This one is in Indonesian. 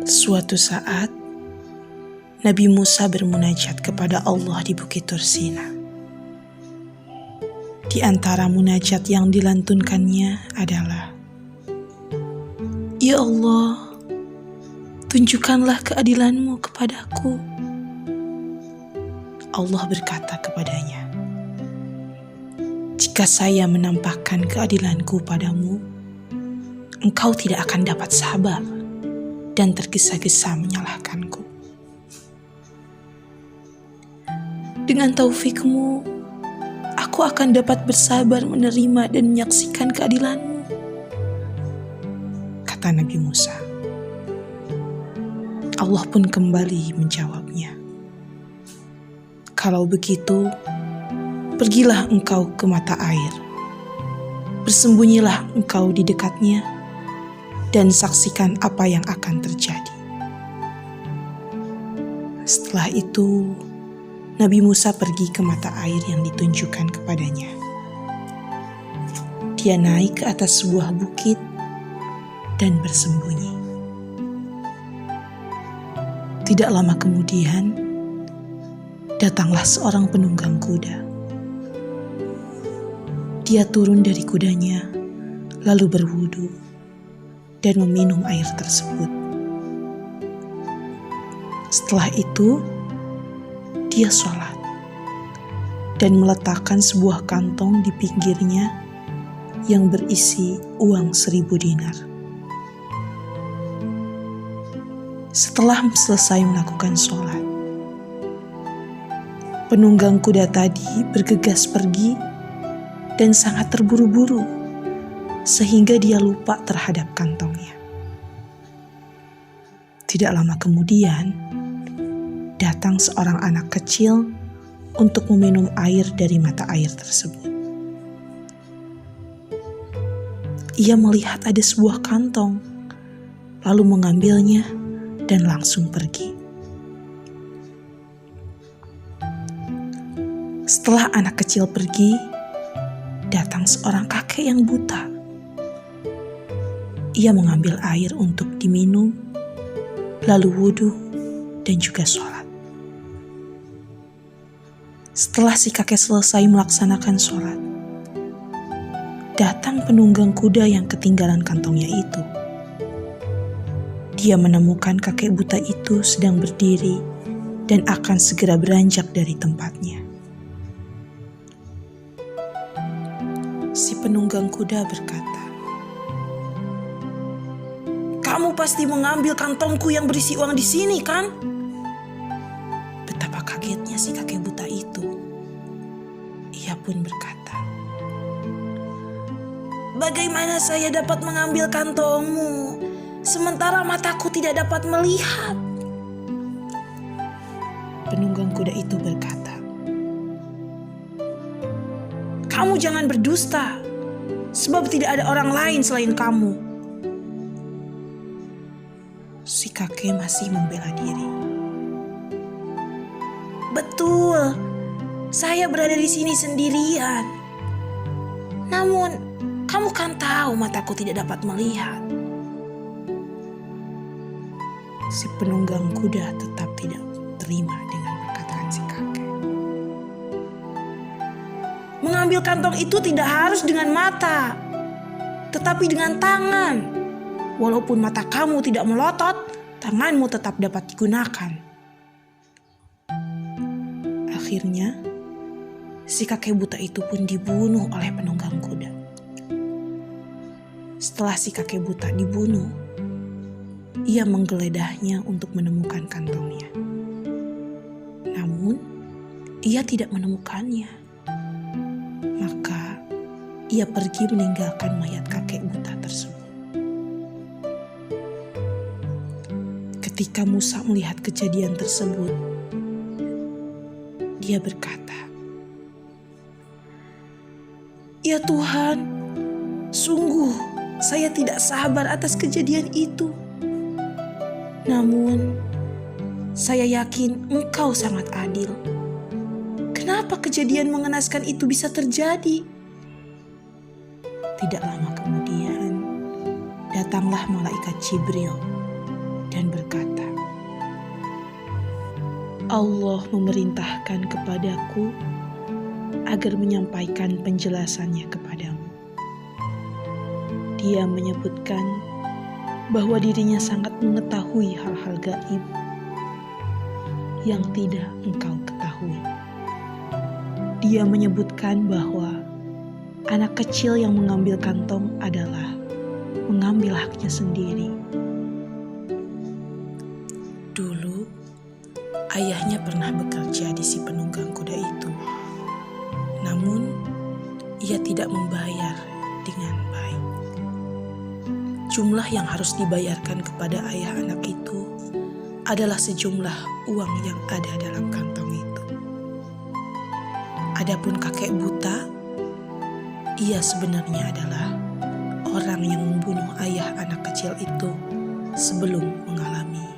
Suatu saat, Nabi Musa bermunajat kepada Allah di Bukit Tursina. Di antara munajat yang dilantunkannya adalah, "Ya Allah, tunjukkanlah keadilan-Mu kepadaku." Allah berkata kepadanya, "Jika saya menampakkan keadilanku padamu, engkau tidak akan dapat sabar dan tergesa-gesa menyalahkanku. Dengan taufik-Mu, aku akan dapat bersabar menerima dan menyaksikan keadilan-Mu," kata Nabi Musa. Allah pun kembali menjawabnya, "Kalau begitu, pergilah engkau ke mata air, bersembunyilah engkau di dekatnya, dan saksikan apa yang akan terjadi." Setelah itu, Nabi Musa pergi ke mata air yang ditunjukkan kepadanya. Dia naik ke atas sebuah bukit dan bersembunyi. Tidak lama kemudian, datanglah seorang penunggang kuda. Dia turun dari kudanya, lalu berwudu dan meminum air tersebut. Setelah itu, dia sholat dan meletakkan sebuah kantong di pinggirnya yang berisi uang 1000 dinar. Setelah selesai melakukan sholat, penunggang kuda tadi bergegas pergi dan sangat terburu-buru sehingga dia lupa terhadap kantongnya. Tidak lama kemudian, datang seorang anak kecil untuk meminum air dari mata air tersebut. Ia melihat ada sebuah kantong, lalu mengambilnya dan langsung pergi. Setelah anak kecil pergi, datang seorang kakek yang buta. Ia mengambil air untuk diminum, lalu wudhu dan juga sholat. Setelah si kakek selesai melaksanakan sholat, datang penunggang kuda yang ketinggalan kantongnya itu. Dia menemukan kakek buta itu sedang berdiri dan akan segera beranjak dari tempatnya. Si penunggang kuda berkata, "Kamu pasti mengambil kantongku yang berisi uang di sini, kan?" Betapa kagetnya si kakek buta itu. Ia pun berkata, "Bagaimana saya dapat mengambil kantongmu, sementara mataku tidak dapat melihat?" Penunggang kuda itu berkata, "Kamu jangan berdusta, sebab tidak ada orang lain selain kamu." Si kakek masih membela diri. "Betul, saya berada di sini sendirian. Namun, kamu kan tahu mataku tidak dapat melihat." Si penunggang kuda tetap tidak terima dengan perkataan si kakek. "Mengambil kantong itu tidak harus dengan mata, tetapi dengan tangan. Walaupun mata kamu tidak melotot, tanganmu tetap dapat digunakan." Akhirnya, si kakek buta itu pun dibunuh oleh penunggang kuda. Setelah si kakek buta dibunuh, ia menggeledahnya untuk menemukan kantongnya. Namun, ia tidak menemukannya. Maka, ia pergi meninggalkan mayat kakek buta tersebut. Ketika Musa melihat kejadian tersebut, dia berkata, "Ya Tuhan, sungguh saya tidak sabar atas kejadian itu. Namun, saya yakin Engkau sangat adil. Kenapa kejadian mengenaskan itu bisa terjadi?" Tidak lama kemudian, datanglah malaikat Jibril dan berkata, Allah memerintahkan kepadaku agar menyampaikan penjelasannya kepadamu. Dia menyebutkan bahwa dirinya sangat mengetahui hal-hal gaib yang tidak engkau ketahui. Dia menyebutkan bahwa anak kecil yang mengambil kantong adalah mengambil haknya sendiri. Dulu, ayahnya pernah bekerja di si penunggang kuda itu. Namun, ia tidak membayar dengan baik. Jumlah yang harus dibayarkan kepada ayah anak itu adalah sejumlah uang yang ada dalam kantong itu. Adapun kakek buta, ia sebenarnya adalah orang yang membunuh ayah anak kecil itu sebelum mengalami